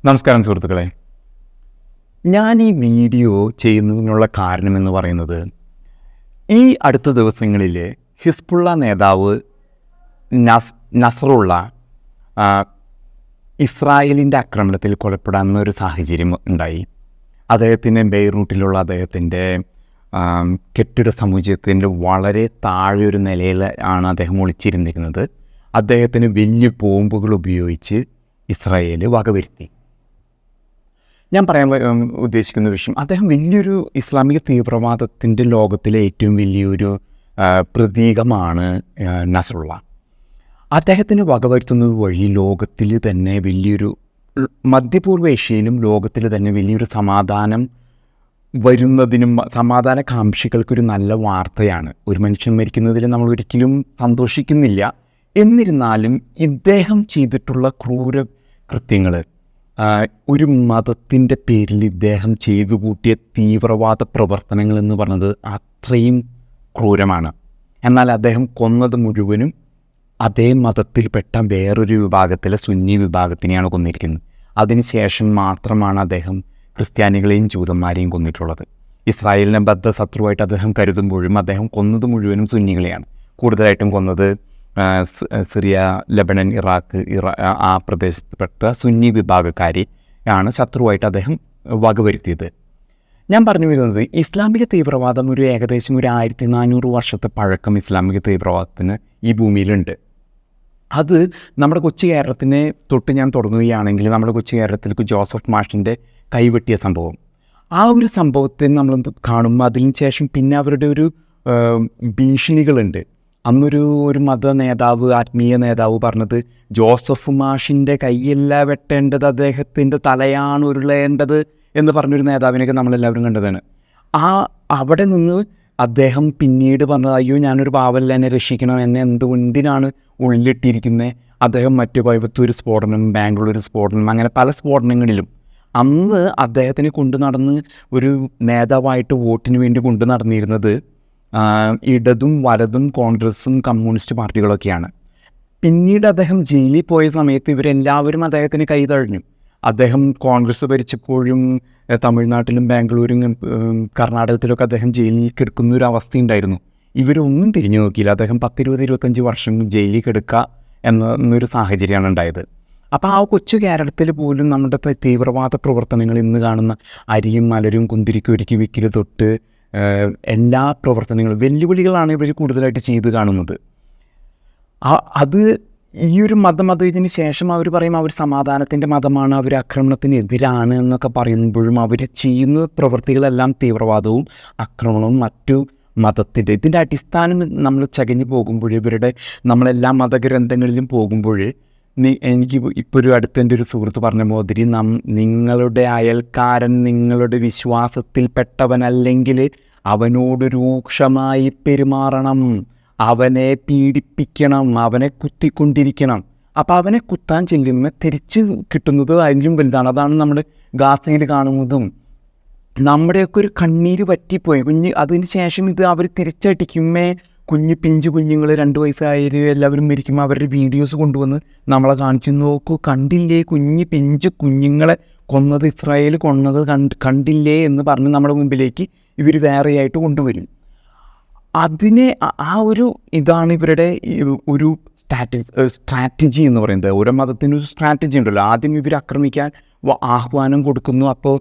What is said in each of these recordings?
നമസ്കാരം സുഹൃത്തുക്കളെ. ഞാൻ ഈ വീഡിയോ ചെയ്യുന്നതിനുള്ള കാരണമെന്ന് പറയുന്നത്, ഈ അടുത്ത ദിവസങ്ങളിൽ ഹിസ്ബുള്ള നേതാവ് നസറുള്ള ആ, ഇസ്രായേലിൻ്റെ ആക്രമണത്തിൽ കൊലപ്പെടാവുന്ന ഒരു സാഹചര്യം ഉണ്ടായി. അദ്ദേഹത്തിന് ബെയ്റൂട്ടിലുള്ള അദ്ദേഹത്തിൻ്റെ കെട്ടിട സമുച്ചയത്തിൻ്റെ വളരെ താഴെ ഒരു നിലയിൽ ആണ് അദ്ദേഹം ഒളിച്ചിരുന്നിരുന്നത്. അദ്ദേഹത്തിന് വലിയ ബോംബുകൾ ഉപയോഗിച്ച് ഇസ്രായേൽ വകവരുത്തി. ഞാൻ പറയാൻ ഉദ്ദേശിക്കുന്ന വിഷയം, അദ്ദേഹം വലിയൊരു ഇസ്ലാമിക തീവ്രവാദത്തിൻ്റെ ലോകത്തിലെ ഏറ്റവും വലിയൊരു പ്രതീകമാണ് നസറുള്ള. അദ്ദേഹത്തിന് വകവരുത്തുന്നത് വഴി ലോകത്തിൽ തന്നെ വലിയൊരു മധ്യപൂർവ്വ ഏഷ്യയിലും ലോകത്തിൽ തന്നെ വലിയൊരു സമാധാനം വരുന്നതിനും സമാധാന കാംക്ഷികൾക്കൊരു നല്ല വാർത്തയാണ്. ഒരു മനുഷ്യൻ മരിക്കുന്നതിൽ നമ്മൾ ഒരിക്കലും സന്തോഷിക്കുന്നില്ല. എന്നിരുന്നാലും ഇദ്ദേഹം ചെയ്തിട്ടുള്ള ക്രൂര കൃത്യങ്ങൾ, ഒരു മതത്തിൻ്റെ പേരിൽ ഇദ്ദേഹം ചെയ്തു കൂട്ടിയ തീവ്രവാദ പ്രവർത്തനങ്ങൾ എന്ന് പറഞ്ഞത് അത്രയും ക്രൂരമാണ്. എന്നാൽ അദ്ദേഹം കൊന്നത് മുഴുവനും അതേ മതത്തിൽപ്പെട്ട വേറൊരു വിഭാഗത്തിലെ സുന്നി വിഭാഗത്തിനെയാണ് കൊന്നിരിക്കുന്നത്. അതിനുശേഷം മാത്രമാണ് അദ്ദേഹം ക്രിസ്ത്യാനികളെയും ജൂതന്മാരെയും കൊന്നിട്ടുള്ളത്. ഇസ്രായേലിനെ ബദ്ധശത്രുവായിട്ട് അദ്ദേഹം കരുതുമ്പോഴും അദ്ദേഹം കൊന്നത് മുഴുവനും സുന്നികളെയാണ്. കൂടുതലായിട്ടും കൊന്നത് സിറിയ, ലെബനൻ, ഇറാഖ്, ആ പ്രദേശത്തുപെട്ട സുന്നി വിഭാഗക്കാരെ ആണ് ശത്രുവായിട്ട് അദ്ദേഹം വകവരുത്തിയത്. ഞാൻ പറഞ്ഞു വരുന്നത്, ഇസ്ലാമിക തീവ്രവാദം ഏകദേശം 1400 വർഷത്തെ പഴക്കം ഇസ്ലാമിക തീവ്രവാദത്തിന് ഈ ഭൂമിയിലുണ്ട്. അത് നമ്മുടെ കൊച്ചു കേരളത്തിനെ തൊട്ട് ഞാൻ തുടങ്ങുകയാണെങ്കിൽ, നമ്മുടെ കൊച്ചു കേരളത്തിലേക്ക് ജോസഫ് മാഷിൻ്റെ കൈവെട്ടിയ സംഭവം, ആ ഒരു സംഭവത്തെ നമ്മൾ കാണുമ്പോൾ അതിന് ശേഷം പിന്നെ അവരുടെ ഒരു ഭീഷണികളുണ്ട്. അന്നൊരു മത നേതാവ്, ആത്മീയ നേതാവ് പറഞ്ഞത്, ജോസഫ് മാഷിൻ്റെ കൈയല്ല വെട്ടേണ്ടത്, അദ്ദേഹത്തിൻ്റെ തലയാണ് ഉരുളേണ്ടത് എന്ന് പറഞ്ഞൊരു നേതാവിനെയൊക്കെ നമ്മളെല്ലാവരും കണ്ടതാണ്. അവിടെ നിന്ന് അദ്ദേഹം പിന്നീട് പറഞ്ഞത്, അയ്യോ ഞാനൊരു പാവല്ല, എന്നെ രക്ഷിക്കണം, എന്നെ എന്തിനാണ് ഉള്ളിലിട്ടിരിക്കുന്നത്. അദ്ദേഹം മറ്റു കോയമ്പത്തൂർ സ്ഫോടനം, ബാംഗ്ലൂർ സ്ഫോടനം, അങ്ങനെ പല സ്ഫോടനങ്ങളിലും അന്ന് അദ്ദേഹത്തിന് കൊണ്ടു നടന്ന് ഒരു നേതാവായിട്ട് വോട്ടിന് വേണ്ടി കൊണ്ടു നടന്നിരുന്നത് ഇടതും വലതും കോൺഗ്രസും കമ്മ്യൂണിസ്റ്റ് പാർട്ടികളൊക്കെയാണ്. പിന്നീട് അദ്ദേഹം ജയിലിൽ പോയ സമയത്ത് ഇവരെല്ലാവരും അദ്ദേഹത്തിന് കൈതഴഞ്ഞു. അദ്ദേഹം കോൺഗ്രസ് ഭരിച്ചപ്പോഴും തമിഴ്നാട്ടിലും ബാംഗ്ലൂരും കർണാടകത്തിലൊക്കെ അദ്ദേഹം ജയിലിൽ കിടക്കുന്ന ഒരു അവസ്ഥയുണ്ടായിരുന്നു. ഇവരൊന്നും തിരിഞ്ഞു നോക്കിയില്ല. അദ്ദേഹം 10-20-25 വർഷം ജയിലിൽ കിടക്കുക എന്നൊരു സാഹചര്യമാണ് ഉണ്ടായത്. അപ്പോൾ ആ കൊച്ചു കേരളത്തിൽ പോലും നമ്മുടെ തീവ്രവാദ പ്രവർത്തനങ്ങൾ ഇന്ന് കാണുന്ന അരിയും മലരും കുന്തിരിക്കും ഒരുക്കി വിക്കൽ തൊട്ട് എല്ലാ പ്രവർത്തനങ്ങളും വെല്ലുവിളികളാണ് ഇവർ കൂടുതലായിട്ട് ചെയ്ത് കാണുന്നത്. അത് ഈ ഒരു ഇതിന് ശേഷം അവർ പറയും അവർ സമാധാനത്തിൻ്റെ മതമാണ്, അവർ ആക്രമണത്തിനെതിരാണ് എന്നൊക്കെ പറയുമ്പോഴും അവർ ചെയ്യുന്ന പ്രവൃത്തികളെല്ലാം തീവ്രവാദവും ആക്രമണവും മറ്റു മതത്തിൻ്റെ ഇതിൻ്റെ അടിസ്ഥാനം നമ്മൾ ചകഞ്ഞു പോകുമ്പോൾ, നമ്മളെല്ലാ മതഗ്രന്ഥങ്ങളിലും പോകുമ്പോൾ, എനിക്ക് ഇപ്പോൾ ഒരു അടുത്തെൻ്റെ ഒരു സുഹൃത്ത് പറഞ്ഞ മാതിരി, നിങ്ങളുടെ അയൽക്കാരൻ നിങ്ങളുടെ വിശ്വാസത്തിൽപ്പെട്ടവനല്ലെങ്കിൽ അവനോട് രൂക്ഷമായി പെരുമാറണം, അവനെ പീഡിപ്പിക്കണം, അവനെ കുത്തിക്കൊണ്ടിരിക്കണം. അപ്പോൾ അവനെ കുത്താൻ ചെല്ലുമ്പോൾ തിരിച്ച് കിട്ടുന്നത് അതിലും വലുതാണ്. അതാണ് നമ്മൾ ഗാസയിൽ കാണുന്നതും. നമ്മുടെയൊക്കെ ഒരു കണ്ണീര് പറ്റിപ്പോയി അതിന് ശേഷം ഇത് അവർ തിരിച്ചടിക്കുമേ. പിഞ്ചു കുഞ്ഞുങ്ങൾ 2 വയസ്സായവർ എല്ലാവരും മരിക്കുമ്പോൾ അവരുടെ വീഡിയോസ് കൊണ്ടുവന്ന് നമ്മളെ കാണിച്ചു, നോക്കൂ കണ്ടില്ലേ പിഞ്ചു കുഞ്ഞുങ്ങളെ കൊന്നത്, ഇസ്രായേൽ കൊന്നത് കണ്ടില്ലേ എന്ന് പറഞ്ഞ് നമ്മുടെ മുമ്പിലേക്ക് ഇവർ വേറെയായിട്ട് കൊണ്ടുവരും. ഇതാണ് ഇവരുടെ ഒരു സ്ട്രാറ്റജി എന്ന് പറയുന്നത്. ഓരോ മതത്തിനൊരു സ്ട്രാറ്റജി ഉണ്ടല്ലോ. ആദ്യം ഇവർ ആക്രമിക്കാൻ ആഹ്വാനം കൊടുക്കുന്നു. അപ്പോൾ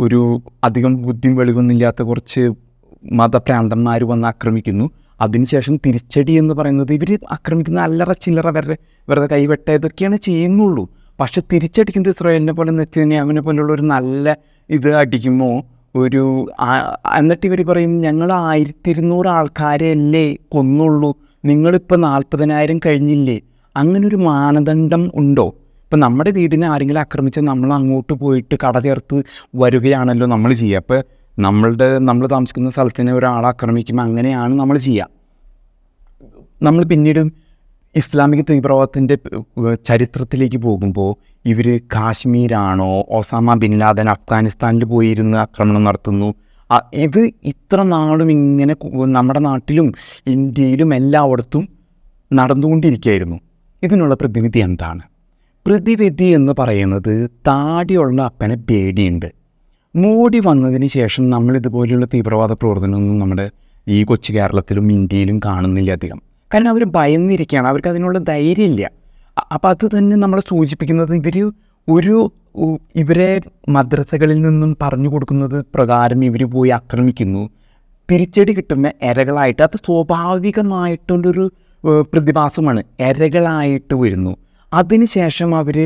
ഒരു അധികം ബുദ്ധിയും വെളിവൊന്നുമില്ലാത്ത കുറച്ച് മതഭ്രാന്തന്മാർ വന്ന് ആക്രമിക്കുന്നു. അതിനുശേഷം തിരിച്ചടി എന്ന് പറയുന്നത്, ഇവർ ആക്രമിക്കുന്ന അല്ലറ ചില്ലറ വെറുതെ കൈവെട്ട ഇതൊക്കെയാണ് ചെയ്യുന്നുള്ളൂ. പക്ഷെ തിരിച്ചടിക്കുന്നത് ഇസ്രായേലിനെ പോലെ നെതന്യാഹുവിനെ പോലുള്ള ഒരു നല്ല ഇത് അടിക്കുമ്പോൾ എന്നിട്ട് ഇവർ പറയും, ഞങ്ങൾ 1200 ആൾക്കാരെ അല്ലേ കൊന്നുള്ളൂ, നിങ്ങളിപ്പോൾ 40,000 കഴിഞ്ഞില്ലേ. അങ്ങനൊരു മാനദണ്ഡം ഉണ്ടോ? ഇപ്പം നമ്മുടെ വീടിനെ ആരെങ്കിലും ആക്രമിച്ചാൽ നമ്മൾ അങ്ങോട്ട് പോയിട്ട് കട ചേർത്ത് വരികയാണല്ലോ നമ്മൾ ചെയ്യുക. അപ്പോൾ നമ്മൾ താമസിക്കുന്ന സ്ഥലത്തിനെ ഒരാളെ ആക്രമിക്കുമ്പോൾ അങ്ങനെയാണ് നമ്മൾ ചെയ്യുക. നമ്മൾ പിന്നീട് ഇസ്ലാമിക തീവ്രവാദത്തിൻ്റെ ചരിത്രത്തിലേക്ക് പോകുമ്പോൾ, ഇവർ കാശ്മീരാണോ, ഒസാമ ബിൻ ലാദൻ അഫ്ഗാനിസ്ഥാനിൽ പോയിരുന്ന് ആക്രമണം നടത്തുന്നു. ഇത് ഇത്ര നാളും ഇങ്ങനെ നമ്മുടെ നാട്ടിലും ഇന്ത്യയിലും എല്ലായിടത്തും നടന്നുകൊണ്ടിരിക്കുകയായിരുന്നു. ഇതിനുള്ള പ്രതിവിധി എന്താണ്? പ്രതിവിധി എന്ന് പറയുന്നത് താടിയുള്ള അപ്പനെ പേടിയുണ്ട്. മോഡി വന്നതിന് ശേഷം നമ്മളിതുപോലെയുള്ള തീവ്രവാദ പ്രവർത്തനമൊന്നും നമ്മുടെ ഈ കൊച്ചു കേരളത്തിലും ഇന്ത്യയിലും കാണുന്നില്ല അധികം. കാരണം അവർ ഭയന്നിരിക്കുകയാണ്, അവർക്ക് അതിനുള്ള ധൈര്യമില്ല. അപ്പോൾ അത് തന്നെ നമ്മളെ സൂചിപ്പിക്കുന്നത് ഇവരെ മദ്രസകളിൽ നിന്നും പറഞ്ഞു കൊടുക്കുന്നത് പ്രകാരം ഇവർ പോയി ആക്രമിക്കുന്നു. തിരിച്ചടി കിട്ടുന്ന ഇരകളായിട്ട്, അത് സ്വാഭാവികമായിട്ടുള്ളൊരു പ്രതിഭാസമാണ്, ഇരകളായിട്ട് വരുന്നു. അതിനുശേഷം അവർ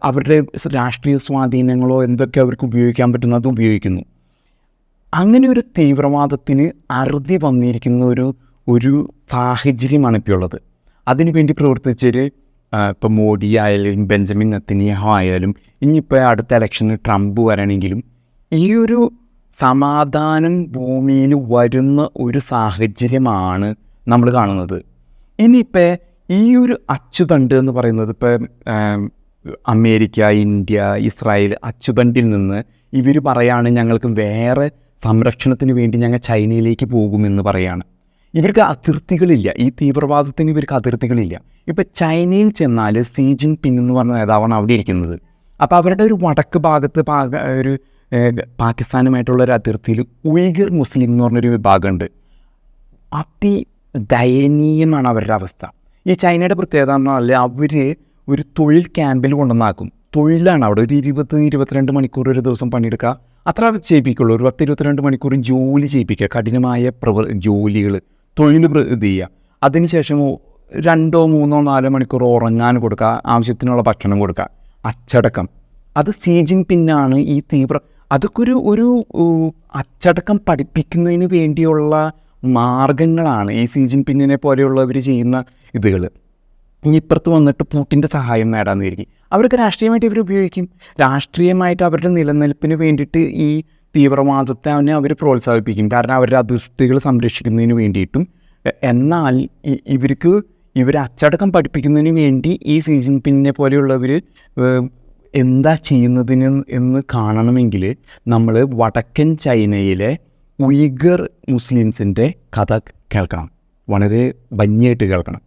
അവരുടെ രാഷ്ട്രീയ സ്വാധീനങ്ങളോ എന്തൊക്കെ അവർക്ക് ഉപയോഗിക്കാൻ പറ്റുന്നു അത് ഉപയോഗിക്കുന്നു. അങ്ങനെ ഒരു തീവ്രവാദത്തിന് അറുതി വന്നിരിക്കുന്ന ഒരു സാഹചര്യമാണ് ഇപ്പോൾ ഉള്ളത്. അതിനുവേണ്ടി പ്രവർത്തിച്ചൊരു ഇപ്പോൾ മോഡി ആയാലും ബെഞ്ചമിൻ നെതന്യാഹു ആയാലും ഇനിയിപ്പോൾ അടുത്ത ഇലക്ഷന് ട്രംപ് വരണമെങ്കിലും ഈ ഒരു സമാധാനം ഭൂമിയിൽ വരുന്ന ഒരു സാഹചര്യമാണ് നമ്മൾ കാണുന്നത്. ഇനിയിപ്പോൾ ഈ ഒരു അച്ചുതണ്ട് എന്ന് പറയുന്നത് ഇപ്പോൾ അമേരിക്ക, ഇന്ത്യ, ഇസ്രായേൽ അച്ചുതണ്ടിൽ നിന്ന് ഇവർ പറയാണ് ഞങ്ങൾക്ക് വേറെ സംരക്ഷണത്തിന് വേണ്ടി ഞങ്ങൾ ചൈനയിലേക്ക് പോകുമെന്ന് പറയാണ്. ഇവർക്ക് അതിർത്തികളില്ല, ഈ തീവ്രവാദത്തിന് ഇവർക്ക് അതിർത്തികളില്ല. ഇപ്പോൾ ചൈനയിൽ ചെന്നാൽ സി ജിൻപിങ് എന്ന് പറഞ്ഞ നേതാവാണ് അവിടെ ഇരിക്കുന്നത്. അപ്പോൾ അവരുടെ ഒരു വടക്ക് ഭാഗത്ത് ഒരു പാകിസ്ഥാനുമായിട്ടുള്ള ഒരു അതിർത്തിയിൽ ഉയ്ഗർ മുസ്ലിം എന്ന് പറഞ്ഞൊരു വിഭാഗമുണ്ട്. ദയനീയമാണ് അവരുടെ അവസ്ഥ. ഈ ചൈനയുടെ പ്രത്യേകത എന്ന് പറഞ്ഞാൽ അവർ ഒരു തൊഴിൽ ക്യാമ്പിൽ കൊണ്ടുവന്നാക്കും. തൊഴിലാണ് അവിടെ ഒരു 20-22 മണിക്കൂർ ഒരു ദിവസം പണിയെടുക്കുക, അത്ര ചെയ്യിപ്പിക്കുള്ളൂ. ഒരു 10-22 മണിക്കൂറും ജോലി ചെയ്യിപ്പിക്കുക, കഠിനമായ ജോലികൾ, തൊഴിൽ ഇത് ചെയ്യുക. അതിനുശേഷം 2-3-4 മണിക്കൂർ ഉറങ്ങാൻ കൊടുക്കുക, ആവശ്യത്തിനുള്ള ഭക്ഷണം കൊടുക്കുക. അച്ചടക്കം, അത് സി ജിൻപിങ്ങാണ് ഈ അതൊക്കെ ഒരു അച്ചടക്കം പഠിപ്പിക്കുന്നതിന് വേണ്ടിയുള്ള മാർഗങ്ങളാണ് ഈ സി ജിൻപിങ്ങിനെ പോലെയുള്ളവർ ചെയ്യുന്ന ഇതുകൾ. ഇനി ഇപ്പുറത്ത് വന്നിട്ട് പുടിൻ്റെ സഹായം നേടാമെന്നിരിക്കും. അവർക്ക് രാഷ്ട്രീയമായിട്ട് ഇവർ ഉപയോഗിക്കും. രാഷ്ട്രീയമായിട്ട് അവരുടെ നിലനിൽപ്പിന് വേണ്ടിയിട്ട് ഈ തീവ്രവാദത്തെ അവർ പ്രോത്സാഹിപ്പിക്കും. കാരണം അവരുടെ അതിർത്തികൾ സംരക്ഷിക്കുന്നതിന് വേണ്ടിയിട്ടും. എന്നാൽ ഇവർ അച്ചടക്കം പഠിപ്പിക്കുന്നതിന് വേണ്ടി ഈ സി ജിൻപിങ്ങിനെ പോലെയുള്ളവർ എന്താ ചെയ്യുന്നതിന് എന്ന് കാണണമെങ്കിൽ നമ്മൾ വടക്കൻ ചൈനയിലെ ഉയ്ഗർ മുസ്ലിംസിൻ്റെ കഥ കേൾക്കണം, വളരെ ഭംഗിയായിട്ട് കേൾക്കണം.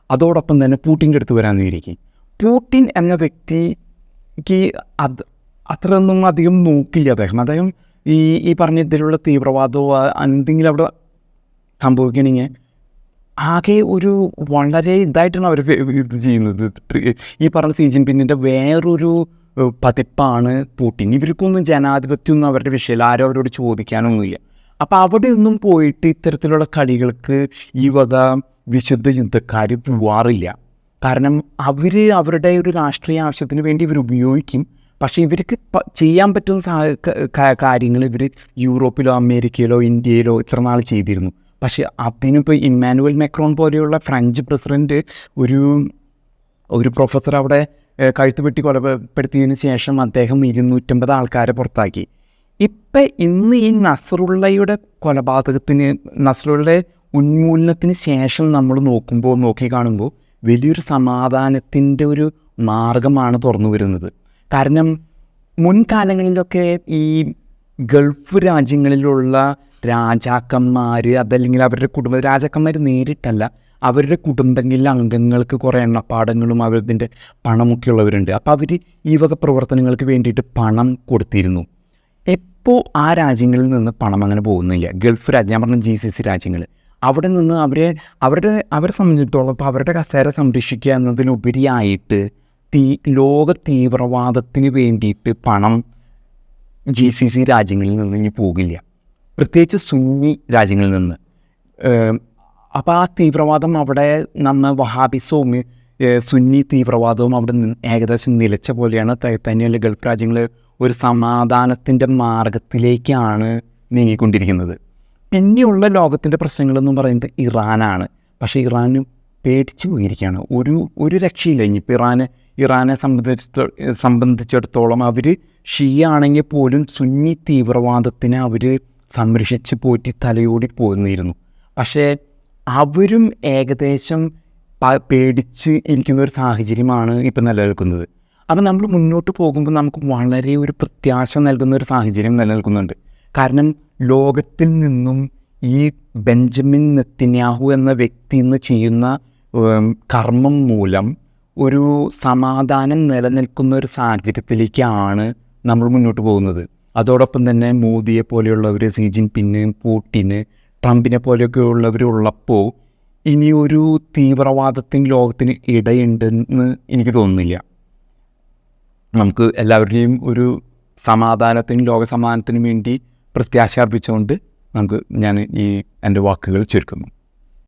അതോടൊപ്പം തന്നെ പുടിൻ്റെ അടുത്ത് വരാമെന്നിരിക്കും. പുടിൻ എന്ന വ്യക്തിക്ക് അത്രയൊന്നും അധികം നോക്കില്ല അദ്ദേഹം ഈ പറഞ്ഞ ഇതിലുള്ള തീവ്രവാദമോ എന്തെങ്കിലും അവിടെ സംഭവിക്കണമെങ്കിൽ ആകെ വളരെ ഇതായിട്ടാണ് അവർ ഇത് ചെയ്യുന്നത്. ഈ പറഞ്ഞ സി ജിൻപിങ്ങിൻ്റെ വേറൊരു പതിപ്പാണ് പുടിൻ. ഇവർക്കൊന്നും ജനാധിപത്യമൊന്നും അവരുടെ വിഷയമില്ല, ആരും അവരോട് ചോദിക്കാനൊന്നുമില്ല. അപ്പോൾ അവിടെയൊന്നും പോയിട്ട് ഇത്തരത്തിലുള്ള കളികൾക്ക് ഈ വക വിശുദ്ധ യുദ്ധക്കാർ പോവാറില്ല. കാരണം അവരുടെ ഒരു രാഷ്ട്രീയ ആവശ്യത്തിന് വേണ്ടി ഇവർ ഉപയോഗിക്കും. പക്ഷേ ഇവർക്ക് ചെയ്യാൻ പറ്റുന്ന കാര്യങ്ങൾ ഇവർ യൂറോപ്പിലോ അമേരിക്കയിലോ ഇന്ത്യയിലോ ഇത്ര നാൾ ചെയ്തിരുന്നു. പക്ഷേ അതിനിപ്പോൾ ഇമ്മാനുവൽ മാക്രോൺ പോലെയുള്ള ഫ്രഞ്ച് പ്രസിഡൻറ്റ് ഒരു പ്രൊഫസർ അവിടെ കഴുത്ത് വെട്ടി കൊലപ്പെടുത്തിയതിന് ശേഷം അദ്ദേഹം 250 ആൾക്കാരെ പുറത്താക്കി. ഇന്ന് ഈ നസറുള്ളയുടെ നസറുള്ളയുടെ ഉന്മൂലനത്തിന് ശേഷം നമ്മൾ നോക്കിക്കാണുമ്പോൾ വലിയൊരു സമാധാനത്തിൻ്റെ ഒരു മാർഗമാണ് തുറന്നു വരുന്നത്. കാരണം മുൻകാലങ്ങളിലൊക്കെ ഈ ഗൾഫ് രാജ്യങ്ങളിലുള്ള രാജാക്കന്മാർ അതല്ലെങ്കിൽ അവരുടെ രാജാക്കന്മാർ നേരിട്ടല്ല, അവരുടെ കുടുംബങ്ങളിലെ അംഗങ്ങൾക്ക് കുറേ എണ്ണപ്പാടങ്ങളും അവരുടെ പണമൊക്കെ ഉള്ളവരുണ്ട്. അപ്പോൾ അവർ ഈ വക പ്രവർത്തനങ്ങൾക്ക് വേണ്ടിയിട്ട് പണം കൊടുത്തിരുന്നു. ഇപ്പോൾ ആ രാജ്യങ്ങളിൽ നിന്ന് പണം അങ്ങനെ പോകുന്നില്ല. ഗൾഫ് രാജ്യം, ഞാൻ പറഞ്ഞ GCC രാജ്യങ്ങൾ, അവിടെ നിന്ന് അവരെ സംബന്ധിച്ചിടത്തോളം ഇപ്പോൾ അവരുടെ കസേര സംരക്ഷിക്കുക എന്നതിനുപരിയായിട്ട് ലോക തീവ്രവാദത്തിന് വേണ്ടിയിട്ട് പണം GCC രാജ്യങ്ങളിൽ നിന്ന് ഇനി പോകില്ല, പ്രത്യേകിച്ച് സുന്നി രാജ്യങ്ങളിൽ നിന്ന്. അപ്പോൾ ആ തീവ്രവാദം അവിടെ വഹാബിസവും സുന്നി തീവ്രവാദവും അവിടെ ഏകദേശം നിലച്ച പോലെയാണ്. തന്നെയല്ല ഗൾഫ് രാജ്യങ്ങൾ ഒരു സമാധാനത്തിൻ്റെ മാർഗത്തിലേക്കാണ് നീങ്ങിക്കൊണ്ടിരിക്കുന്നത്. പിന്നെയുള്ള ലോകത്തിൻ്റെ പ്രശ്നങ്ങളെന്ന് പറയുന്നത് ഇറാനാണ്. പക്ഷേ ഇറാന് പേടിച്ച് പോയിരിക്കുകയാണ്, ഒരു രക്ഷയില്ല. ഇനിയിപ്പോൾ ഇറാനെ സംബന്ധിച്ചിടത്തോളം അവർ ഷിയ ആണെങ്കിൽ പോലും സുന്നി തീവ്രവാദത്തിനെ അവർ സംരക്ഷിച്ച് പോറ്റി തലയോടി പോന്നിരുന്നു. പക്ഷേ അവരും ഏകദേശം പേടിച്ച് ഇരിക്കുന്ന ഒരു സാഹചര്യമാണ് ഇപ്പം നിലനിൽക്കുന്നത്. അപ്പം നമ്മൾ മുന്നോട്ട് പോകുമ്പോൾ നമുക്ക് വളരെ ഒരു പ്രത്യാശ നൽകുന്ന ഒരു സാഹചര്യം നിലനിൽക്കുന്നുണ്ട്. കാരണം ലോകത്തിൽ നിന്നും ഈ ബെഞ്ചമിൻ നെതന്യാഹു എന്ന വ്യക്തി ഇന്ന് ചെയ്യുന്ന കർമ്മം മൂലം ഒരു സമാധാനം നിലനിൽക്കുന്ന ഒരു സാഹചര്യത്തിലേക്കാണ് നമ്മൾ മുന്നോട്ട് പോകുന്നത്. അതോടൊപ്പം തന്നെ മോദിയെ പോലെയുള്ളവർ, സി ജിൻപിങ്, പുടിന്, ട്രംപിനെ പോലെയൊക്കെ ഉള്ളവരുള്ളപ്പോൾ ഇനിയൊരു തീവ്രവാദത്തിന് ലോകത്തിന് ഇടയുണ്ടെന്ന് എനിക്ക് തോന്നുന്നില്ല. നമുക്ക് എല്ലാവരുടെയും ഒരു സമാധാനത്തിനും ലോക സമാധാനത്തിനും വേണ്ടി പ്രത്യാശ അർപ്പിച്ചുകൊണ്ട് ഞാൻ എൻ്റെ വാക്കുകൾ ചുരുക്കുന്നു.